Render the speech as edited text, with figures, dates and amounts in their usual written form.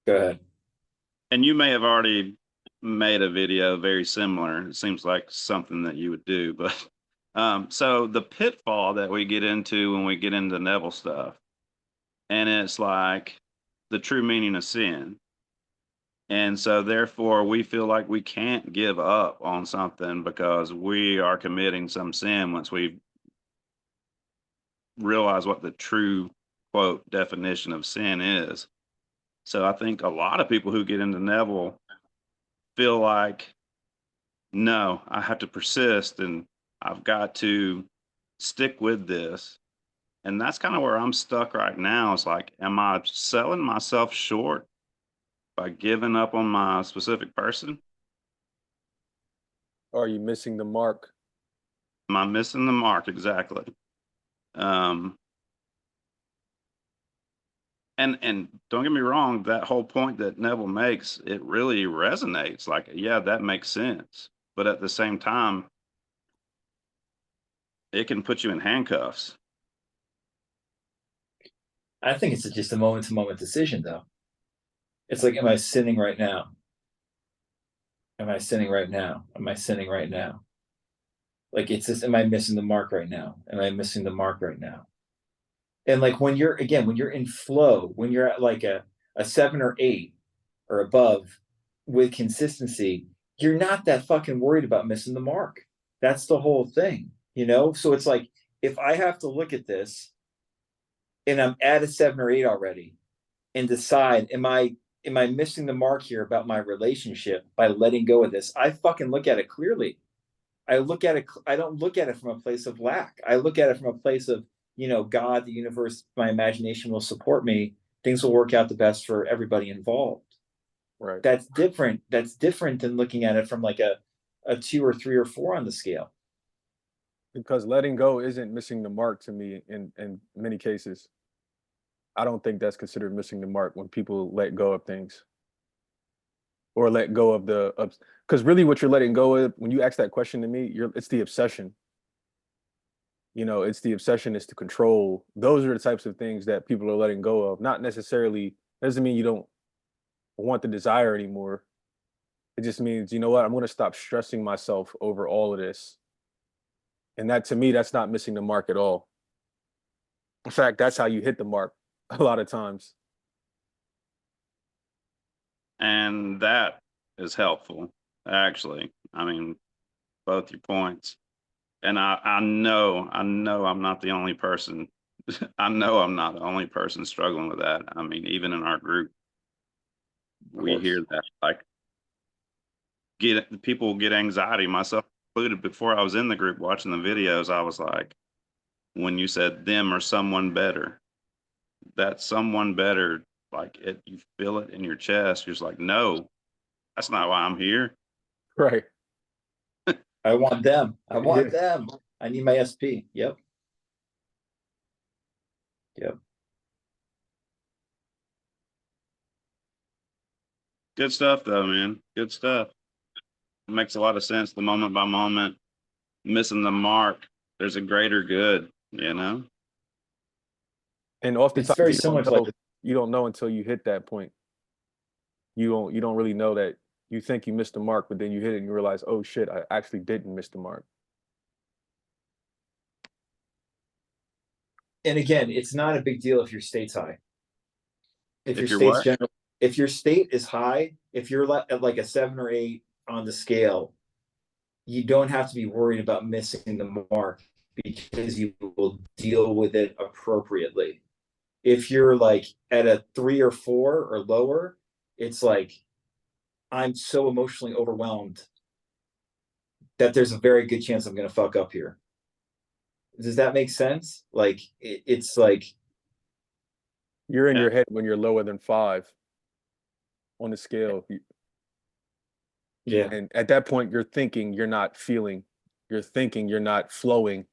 Go ahead. And you may have already made a video very similar. It seems like something that you would do, but so the pitfall that we get into when we get into Neville stuff, and it's like the true meaning of sin. And so therefore we feel like we can't give up on something because we are committing some sin once we realize what the true quote definition of sin is. So I think a lot of people who get into Neville feel like, no, I have to persist and I've got to stick with this. And that's kind of where I'm stuck right now. It's like, am I selling myself short by giving up on my specific person? Are you missing the mark? Am I missing the mark? Exactly. Um, and don't get me wrong, that whole point that Neville makes, it really resonates. Like, yeah, that makes sense. But at the same time, it can put you in handcuffs. I think it's just a moment to moment decision, though. It's like, am I sinning right now? Am I sinning right now? Am I sinning right now? Like, it's just, am I missing the mark right now? Am I missing the mark right now? And like, when you're in flow, when you're at like a 7 or 8 or above with consistency, you're not that fucking worried about missing the mark. That's the whole thing, you know? So it's like, if I have to look at this and I'm at a 7 or 8 already and decide, am I missing the mark here about my relationship by letting go of this? I fucking look at it clearly. I look at it, I don't look at it from a place of lack. I look at it from a place of, God, the universe, my imagination will support me. Things will work out the best for everybody involved. Right. That's different. That's different than looking at it from like a 2 or 3 or 4 on the scale. Because letting go isn't missing the mark to me in many cases. I don't think that's considered missing the mark when people let go of things or let go of the because really what you're letting go of when you ask that question to me, it's the obsession. It's the obsession, is to control. Those are the types of things that people are letting go of. Not necessarily doesn't mean you don't want the desire anymore. It just means, you know what, I'm going to stop stressing myself over all of this. And that to me, that's not missing the mark at all. In fact, that's how you hit the mark a lot of times. And that is helpful, actually. I mean, both your points. And I know I'm not the only person. I know I'm not the only person struggling with that. I mean, even in our group, Of we course. hear that like people get anxiety, myself included. Before I was in the group watching the videos, I was like, when you said them or someone better, that someone better, like it, you feel it in your chest. You're just like, no, that's not why I'm here. Right. I want them. I Yeah. want them. I need my SP. Yep. Yep. Good stuff, though, man. Good stuff. It makes a lot of sense. The moment by moment, missing the mark. There's a greater good, you know? And It's oftentimes very similar to like, you don't know until you hit that point. You don't really know that you think you missed the mark, but then you hit it and you realize, oh shit, I actually didn't miss the mark. and again, it's not a big deal if your state's high. If your If you're state's what? general, if your state is high, if you're at like a 7 or 8 on the scale, you don't have to be worried about missing the mark because you will deal with it appropriately. If you're like at a 3 or 4 or lower, it's like I'm so emotionally overwhelmed that there's a very good chance I'm going to fuck up here. Does that make sense? Like it's like, You're in Yeah. your head when you're lower than 5 on the scale. yeah, And at that point, you're thinking you're not feeling, you're thinking you're not flowing,